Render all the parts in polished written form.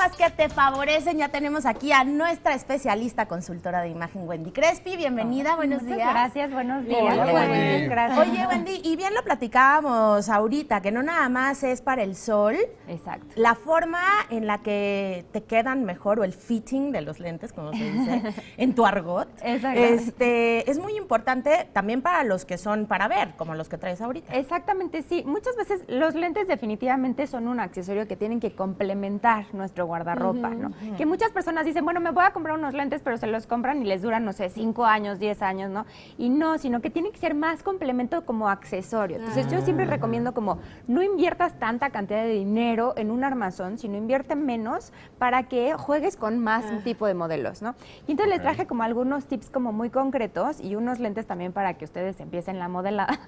temas que te favorecen. Ya tenemos aquí a nuestra especialista consultora de imagen, Wendy Crespi. Bienvenida, buenos días. Gracias, buenos días. Hola, Wendy. Gracias. Oye, Wendy, y bien lo platicábamos ahorita, que no nada más es para el sol. Exacto. La forma en la que te quedan mejor, o el fitting de los lentes, como se dice, en tu argot, es muy importante también para los que son para ver, como los que traes ahorita. Exactamente, sí. Muchas veces los lentes definitivamente son un accesorio que tienen que complementar nuestro guardarropa, ¿no? Que muchas personas dicen, bueno, me voy a comprar unos lentes, pero se los compran y les duran, no sé, 5 años, 10 años, ¿no? Y no, sino que tiene que ser más complemento como accesorio. Entonces, yo siempre recomiendo como no inviertas tanta cantidad de dinero en un armazón, sino invierte menos para que juegues con más tipo de modelos, ¿no? Y entonces les traje como algunos tips como muy concretos y unos lentes también para que ustedes empiecen la modelada.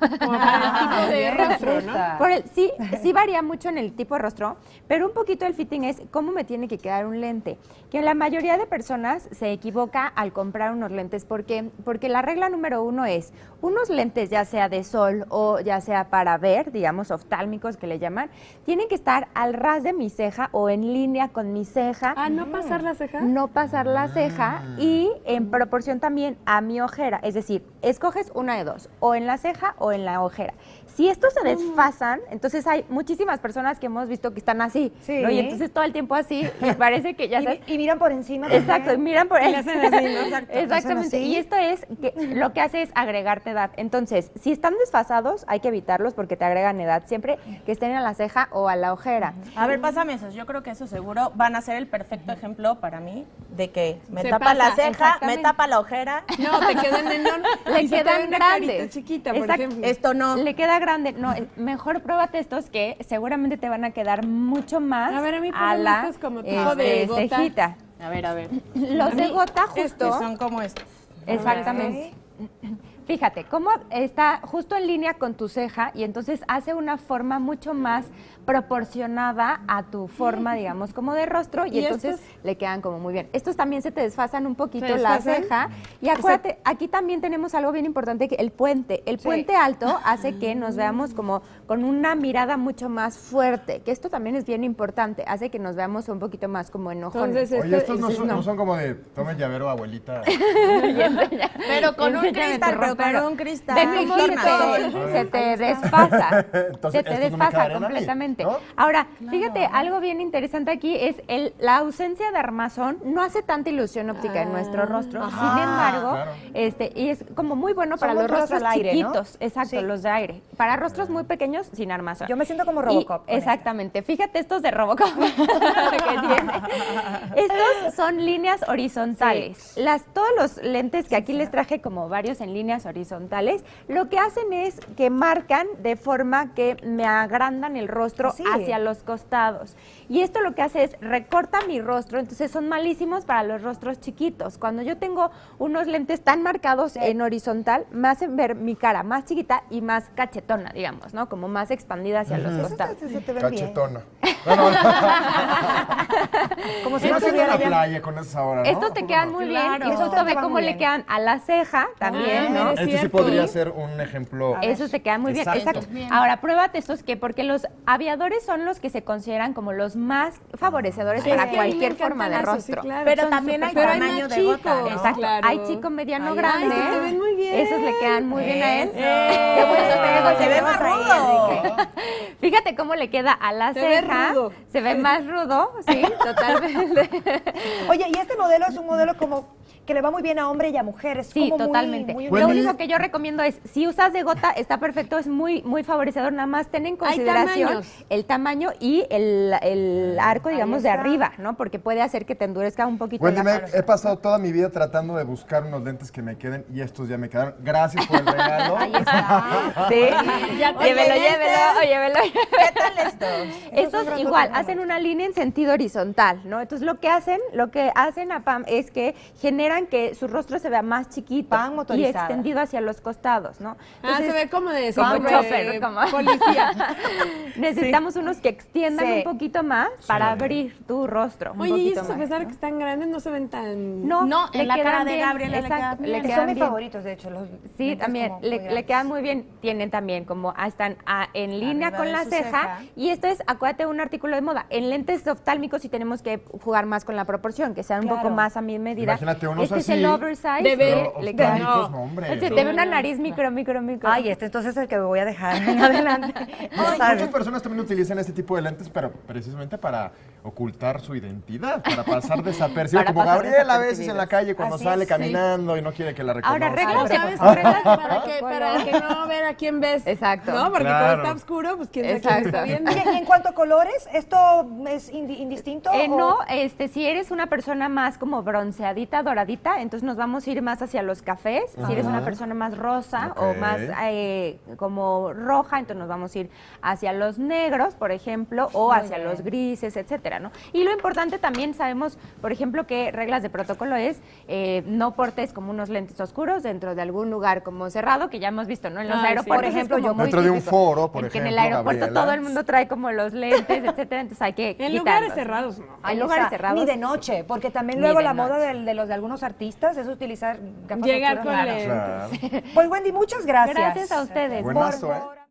De rostro, ¿no? Sí varía mucho en el tipo de rostro, pero un poquito el fitting es cómo me tiene que quedar un lente. Que la mayoría de personas se equivoca al comprar unos lentes porque la regla número 1 es unos lentes, ya sea de sol o ya sea para ver, digamos oftálmicos que le llaman, tienen que estar al ras de mi ceja o en línea con mi ceja. ¿no pasar la ceja? No pasar la ceja y en proporción también a mi ojera. Es decir, escoges una de dos, o en la ceja o en la ojera. Si estos se desfasan, entonces hay muchísimas personas que hemos visto que están así, Sí. ¿no? Y entonces todo el tiempo así, y parece que ya sabes. Y miran por encima. Exacto, y miran por Y le hacen así, ¿no? Exacto. Exactamente. Hacen así. Y esto es que lo que hace es agregarte edad. Entonces, si están desfasados, hay que evitarlos porque te agregan edad siempre que estén a la ceja o a la ojera. A ver, pásame esos. Yo creo que esos seguro van a ser el perfecto ejemplo para mí de que me Se tapa pasa, la ceja, me exactamente. tapa la ojera. No, te quedan enormes. Le Y se te quedan ve una grandes. carita chiquita, por Exacto. ejemplo. Esto no. Le queda grande. No, mejor pruébate estos que seguramente te van a quedar mucho más A ver, a mí a ponme la estos como tipo de gota. cejita. A ver. Los de gota Que justo. son como estos. Exactamente. Fíjate, cómo está justo en línea con tu ceja y entonces hace una forma mucho más proporcionada a tu forma, digamos, como de rostro y ¿Y entonces estos? le quedan como muy bien. Estos también se te desfasan un poquito ¿Se la desfasan? ceja y acuérdate, aquí también tenemos algo bien importante, que el puente. El puente alto hace que nos veamos como con una mirada mucho más fuerte, que esto también es bien importante, hace que nos veamos un poquito más como enojones. Entonces, Oye, estos no entonces, son, no. no son como de tome el llavero, abuelita. Pero con un Enséñame cristal, tu pero ropero. con un cristal. Ve cómo tornasol. se te desfasa. Entonces, Se te estos no me desfasa quedarían a mí, completamente. ¿no? Ahora, fíjate, algo bien interesante aquí es la ausencia de armazón no hace tanta ilusión óptica en nuestro rostro. Sin embargo, claro. y es como muy bueno para Son los los rostros al aire, ¿no? chiquitos. Exacto, Sí. los de aire. Para rostros muy pequeños, sin armazón. Yo me siento como Y- Robocop. con exactamente. Fíjate estos de Robocop que tiene. Estos son líneas horizontales. Todos los lentes que aquí les traje como varios en líneas horizontales, lo que hacen es que marcan de forma que me agrandan el rostro Sí. hacia los costados. Y esto lo que hace es recorta mi rostro, entonces son malísimos para los rostros chiquitos. Cuando yo tengo unos lentes tan marcados en horizontal, me hacen ver mi cara más chiquita y más cachetona, digamos, ¿no? Como más expandida hacia los Esos costados. se te ven bien. Cachetona. No. Como si Si no no se estuviera la ya. playa con esas ahora, ¿no? Estos te quedan muy bien Claro. y Esos justo te ve van cómo muy le bien. quedan a la ceja también, ¿no? Es Este sí cierto. podría ser un ejemplo. Esos te quedan muy bien. Exacto. Exacto. Ahora, pruébate estos porque los aviadores son los que se consideran como los más favorecedores Sí, para es que a mí me cualquier forma de encantan esos, sí, rostro. claro. Pero Son también hay súper- Pero tamaño más de gota, chicos. ¿no? Exacto. Claro. Hay chico, mediano, Ay, grande. sí, te ven muy bien. Esos le quedan muy bien a él. Qué buen espejo, se ve más rudo. Fíjate cómo le queda a la Se ve ceja. rudo. Se ve más rudo, sí, totalmente. Oye, y este modelo es un modelo como que le va muy bien a hombre y a mujer. Es Sí, como totalmente. Muy, Bueno, Lo y- único que yo recomiendo es, si usas de gota, está perfecto, es muy, muy favorecedor. Nada más ten en consideración tamaños. el tamaño y el arco, digamos, de está. arriba, ¿no? Porque puede hacer que te endurezca un poquito Wendy, la he pasado toda mi vida tratando de buscar unos lentes que me queden y estos ya me quedaron. Gracias por el regalo. Ahí está. Sí. Ya te Llévelo, quedaste. llévelo. ¿Qué tal estos? Estos igual hacen una línea en sentido horizontal, ¿no? Entonces lo que hacen a PAM es que generan logran que su rostro se vea más chiquito Van y motorizada. extendido hacia los costados, ¿no? Se ve como de como hombre chopper, como- policía. Necesitamos unos que extiendan Sí. un poquito más para abrir tu rostro. un Oye, y poquito esos a más, pesar de ¿no? que están grandes no se ven tan... No, No, le en la quedan cara de bien, Gabriela le exacto, quedan bien. Que quedan son mis bien. favoritos, de hecho. Los Sí, lentes también, como muy le grandes. quedan muy bien. Tienen también como están en línea Arriba con de la su ceja. ceja. Y esto es, acuérdate, un artículo de moda. En lentes oftálmicos sí tenemos que jugar más con la proporción, que sean un Claro. poco más a mi medida. Imagínate unos este así, es el oversize. de ver- que Pero le quedan- oftálmicos, no, hombre. Se te ve una nariz micro. Ay, entonces es el que me voy a dejar en adelante. Ya sabes. Muchas personas también utilizan este tipo de lentes, pero precisamente para ocultar su identidad, para pasar desapercibido. Para Como pasar Gabriela a veces desapercibidos. en la calle cuando Así sale es, sí. caminando y no quiere que la reconozcan. Ahora, reglas de ¿Sabes? reglas de Para que no ver a quién ves. Exacto. ¿No? Porque Claro. como está oscuro, pues quién sabe quién Exacto. está viendo. Oye, y en cuanto a colores, ¿esto es indistinto? o- No, si eres una persona más como bronceadita, doradita, entonces nos vamos a ir más hacia los cafés. Si eres una persona más rosa o Ok. más como roja, entonces nos vamos a ir hacia los negros, por ejemplo, o hacia los grises, etcétera, ¿no? Y lo importante también sabemos, por ejemplo, que reglas de protocolo es no portes como unos lentes oscuros dentro de algún lugar como cerrado, que ya hemos visto, ¿no? En los Ay, sí. aeropuertos. Por ejemplo, es como yo muy Dentro de un típico, foro, por en que en el ejemplo, aeropuerto Gabriela. todo el mundo trae como los lentes, etcétera, entonces hay que En quitarlos. lugares cerrados, no. Hay O lugares sea, cerrados. Ni de noche, porque también Ni luego de la moda noche. de los de algunos artistas es utilizar gafas Llegar oscuras. con Claro. lentes. Claro. Pues Wendy, muchas gracias. Gracias a ustedes. Buenazo, Por- ¿eh? por-